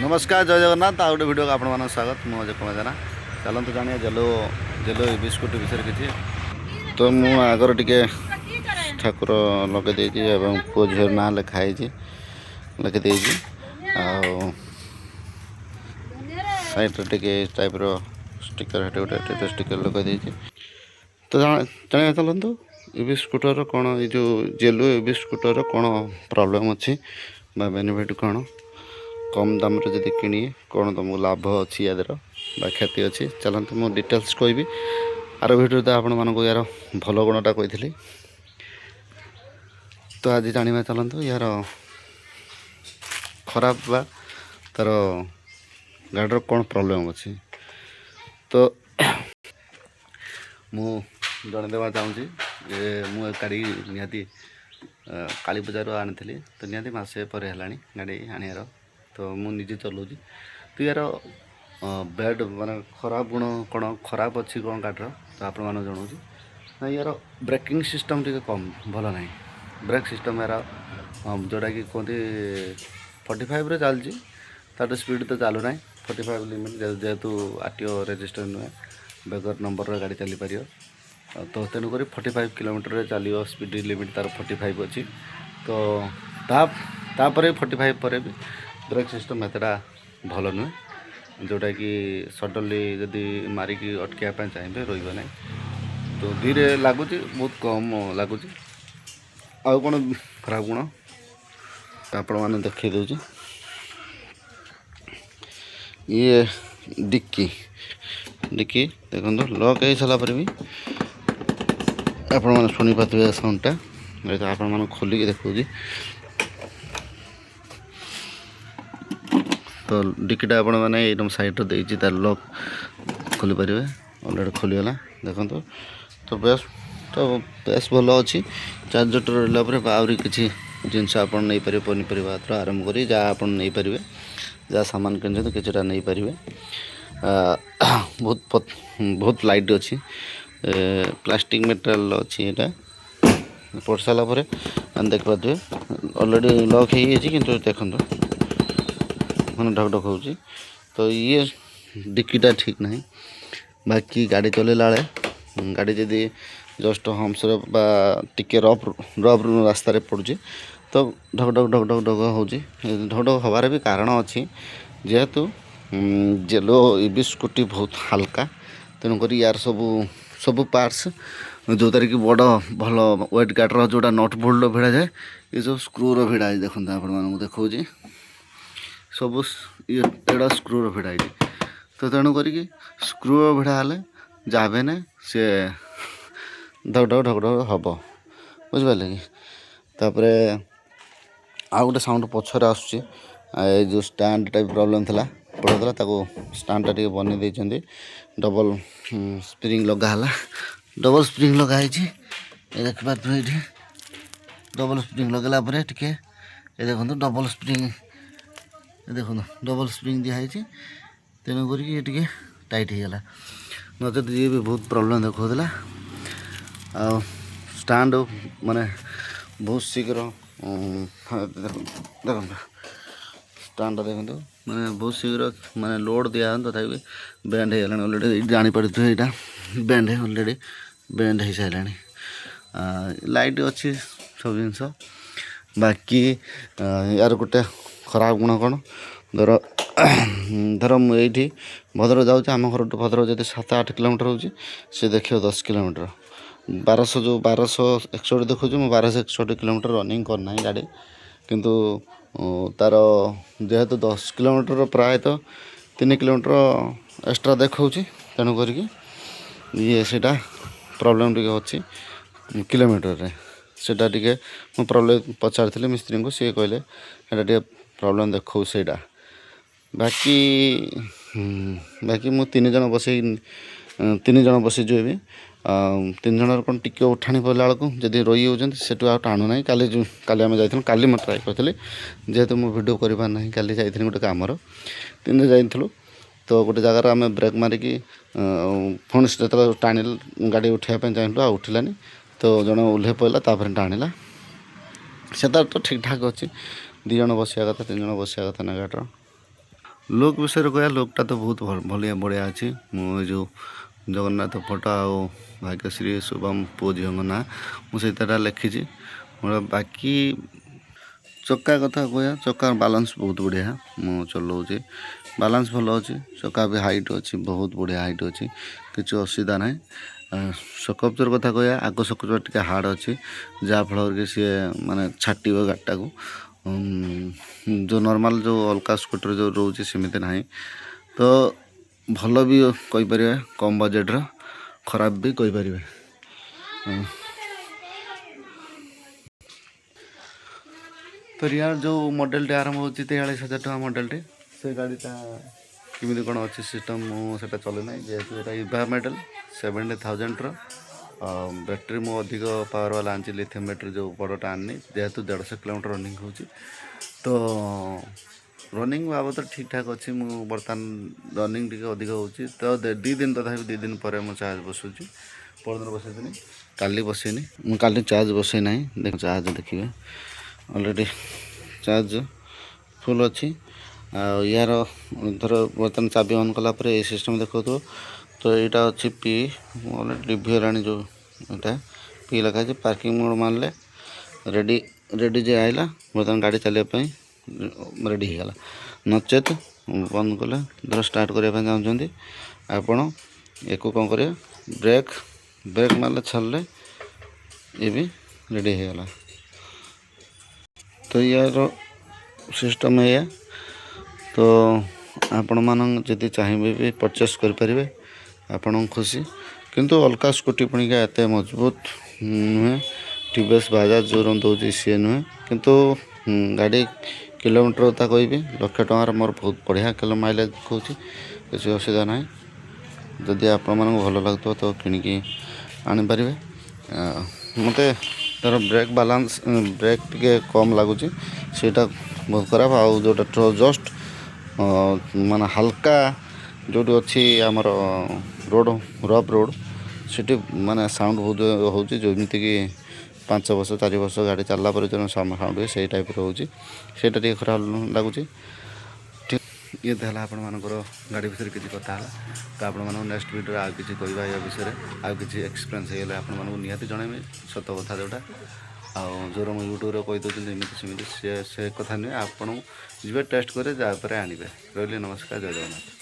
नमस्कार जय जगन्नाथ आ गोटे वीडियो को आपण स्वागत मु अजय कुमार जेना चलते जानिए जेलो जेलो ईवी स्कूटी विषय किसी तो मु आगर टिके ठाकुर लगे देती पुओ झीर ना लिखाई लिखिदे साइड टे टाइप स्टिकर हेटे गोटे स्टिकर लगे तो जाना चलते ईवी स्कूटर कौन ये जो जेलो ईवी स्कूटर कौन प्रॉब्लम अच्छी बेनिफिट कौन कम दाम जब किणी कौन तुमको लाभ अच्छी यादर बा क्षति अच्छी चलते मुझे डिटेल्स कहि आर भिडियो तो आपण मानक यार भल गुणटा कही तो आज जाना चलते यार खराब बा तार गाड़र कौन प्रॉब्लम अच्छी तो मु जनदेवा चाहूँगी जे मु गाड़ी निहाती काली बजार आनी तो निहाती मसे पर है गाड़ी आनार तो मुझे चलाऊँगी तो यार बेड माने खराब गुण कौन खराब अच्छी कौन गाड़र तो आप जनाऊँ ना यार ब्रेकिंग सिस्टम टी कम भल ना ब्रेक सिस्टम यार जोटा कि कहते 45 रे चलती तार स्पीड तो चलू ना 45 लिमिट जेहेतु आरटीओ रजिस्टर नुहे बेगर नंबर गाड़ी चली पार तो तेणुक 45 किलोमीटर चलो स्पीड लिमिट तार 45 अच्छी तो तापर 45 पर भी ब्रेक सिस्टम एतटा भल नुहे जोटा कि सडनली जदि मारिकी अटकापी चाहिए रही ना तो धीरे लगुच बहुत कम लगुच आउ कौन खराब गुण आपण मैंने देखी दूँ ये डिक्की डिक्की देखो लक हो सारा पर भी आपण मैंने शुणी पाते साउंडटा आपण मैंने खोलिक देखा तो डिक्कीटा आपण मैंने एकदम साइड देती तार लक खोली पारे अलरेडी खोलीगला देखो तो बेस भल अच्छी चार्जर रहा आहरी किसी जिनस आप नहीं पारे पनीपरिया आरंभ कर जहाँ आप नहीं पारे जहाँ सामान किन किसीटा नहीं पारे बहुत बहुत लाइट अच्छी प्लास्टिक मेटेरियल अच्छी यहाँ पड़ सारापर देख पारे अलरेडी लक हो देखो मैंने ढक ढक हो तो ये डिक्कीटा ठीक नहीं बाकी गाड़ी चलेला गाड़ी जदि जस्ट हम्स टिके रफ रास्तार पड़ुଛି तो ढक ढक ढक ढक ढक हो ढक ढक हबार भी कारण अच्छी जेहेतु जेलो ईवी स्कूटी बहुत हल्का तेणुक यार सब पार्ट्स जो तार कि बड़ भल वेट गार्डर जोटा नट बोल्ट भिड़ा जाए ये सब स्क्रूर भिड़ा है देखते आप देखा सब एड़ा स्क्रूर भिड़ा है तो तेणुक स्क्रू भिड़ा हेले जहाँ भी ना सी धक धक ढक ढक हम बुझिपारे कि तापर आउ गोटे साउंड पछर आसूँ जो स्टैंड टाइप प्रॉब्लम थी पड़ा ताको स्टैंडटा टे बन देते डबल स्प्रिंग लगाला डबल स्प्रिंग लगाई देख पारे ये डबल स्प्रिंग लगेला टे देखो डबल स्प्रिंग देखो डबल स्प्रिंग दिखाई तेणुक ये टे टाइट हो गला नचेत ये भी बहुत प्रॉब्लम देखा आ स्टैंड माने बहुत शीघ्र देखो स्टैंड देखो माने बहुत शीघ्र माने लोड दिया तथापि बैंड हो गला अलरेडी जानीपे यहाँ बैंड अलरेडी बैंड हो सारे लाइट अच्छी सब जिनस बाकी यार गोटे खराब गुण कौन धर मुझे भद्रक जाऊँ आम घर भद्रक जब 7-8 किलोमीटर हो देखिए 10 किलोमीटर 1200 जो 1261 देखो मैं 1261 किलोमीटर रनिंग करना गाड़ी किंतु तार जेहेतु 10 किलोमीटर प्रायतः 3 किलोमीटर एक्स्ट्रा देखा तेणुक ये सेटा प्रॉब्लम टी अच्छी किलोमीटर सेटा टी मुझे प्रॉब्लम पचारि मिस्त्री को सी कहले टे प्रॉब्लम देखो सेटा बाकी बाकी मु 3 जन बस जो भी 3 जन कौन टिके उठाणी पड़ा बेलू जदि रही होती से टाणु ना काली आम जाइए काली मैं ट्राए करी जेहेतु मुझे भिडियो करना काली जाइए गोटे कमर 3 जाइलु तो गोटे जगार आम ब्रेक मारिकी पुणी से टाणी गाड़ी उठाइपा चाहिए आ उठिलानी तो जन ओह्लै पड़ा टाणिला से तो ठीक ठाक अच्छी 2 जन बसिया कथा 3 जन बसिया कथा ना गाड़र लुक विषय कह लुकटा तो बहुत भलिया बढ़िया अच्छी मु जो जगन्नाथ फोटो आउ भाग्यश्री शुभम पुओ झील ना मुझे लिखी मोर बाकी चक्का कथा कह चक्का बालांस बहुत बढ़िया मु चलाऊँगी बालांस भल अच्छी चक्का भी हाइट अच्छी बहुत बढ़िया हाइट अच्छी किसी असुविधा ना सकपचर कथा कह आग सकपचर टे हार्ड अच्छी जहाँफल कि सी माने छाट गाड़टा को जो नॉर्मल जो अलका स्कूटर जो रोचे सेमती ना तो भल भी कहीपर कम बजेट्र खराब भी कहीपर तो यार जो मॉडल आरंभ हो 43,000 टका मॉडल से गाड़ीटा केमी कौन अच्छी सिस्टम मुझे चले ना जेहतु इभा मॉडल 70,000 बैटेरी मु अधिक पावर वाला आनी लिथियम बैटेरी जो बड़टा आनी जेहतु 150 किलोमीटर रनिंग हो तो रनिंग बाबद ठीक ठाक अच्छी मु बर्तमान रनिंग टी अधिक हो तो 2 दिन तथा 2 दिन पर मुझे चार्ज बसुची परदिन बसैनी काली बसैनी मुझे चार्ज बसै ना देख चार्ज देखिए ऑलरेडी चार्ज फुल अच्छी यार धर बर्तमान चाबी ऑन कलापर ये सिस्टम देखो तो यहाँ अच्छी पी डिभीगलानी जो यहाँ पी लिखाई पार्किंग मोड मारे रेडी रेडी जे आइला बर्तमान गाड़ी चलने रेडी होगा नचेत बंद कले धर स्टार्ट करने चाहते आपण एक कौन करें ब्रेक ब्रेक मारे छाड़े ये भी रेडी होगा तो यार सिस्टम है तो आपण मान जदि चाहिए भी परचेस करें आपण खुशी किंतु अलका स्कूटी पुणिका एत मजबूत नुहे टीवीएस बाजाज जो दौर सी नुहे किंतु गाड़ी किलोमीटर कथा कहि 1,00,000 टकर मोर बहुत बढ़िया किलो माइलेज देखा किसी असुविधा ना जदि आपण मन भल लगे तो किणिकी आनीपर मत तार ब्रेक बालांस ब्रेक टे कम लगुच सीटा बहुत खराब आउ जोटा जस्ट माने हल्का जो अच्छी आमर रोड रफ रोड सीटी माने साउंड बहुत होमती कि 5 वर्ष 4 वर्ष गाड़ी चलला जो साउंड हुए से टाइप रोटा टे खराब लगुच ठीक ये है आपण मानकर गाड़ी विषय किसी कथा तो आपण मानक नेक्स्ट वीडियो आउ किसी कहवा या विषय आउ किसी एक्सपीरियंस होगा आपण मानक निहाती जनइबी सत कथा जोटा आर मुझे यूट्यूब कहीदे एमती सेमती से कथा नुहे आपड़ जी टेस्ट करें जहाँपर आने रही नमस्कार जय जगन्नाथ।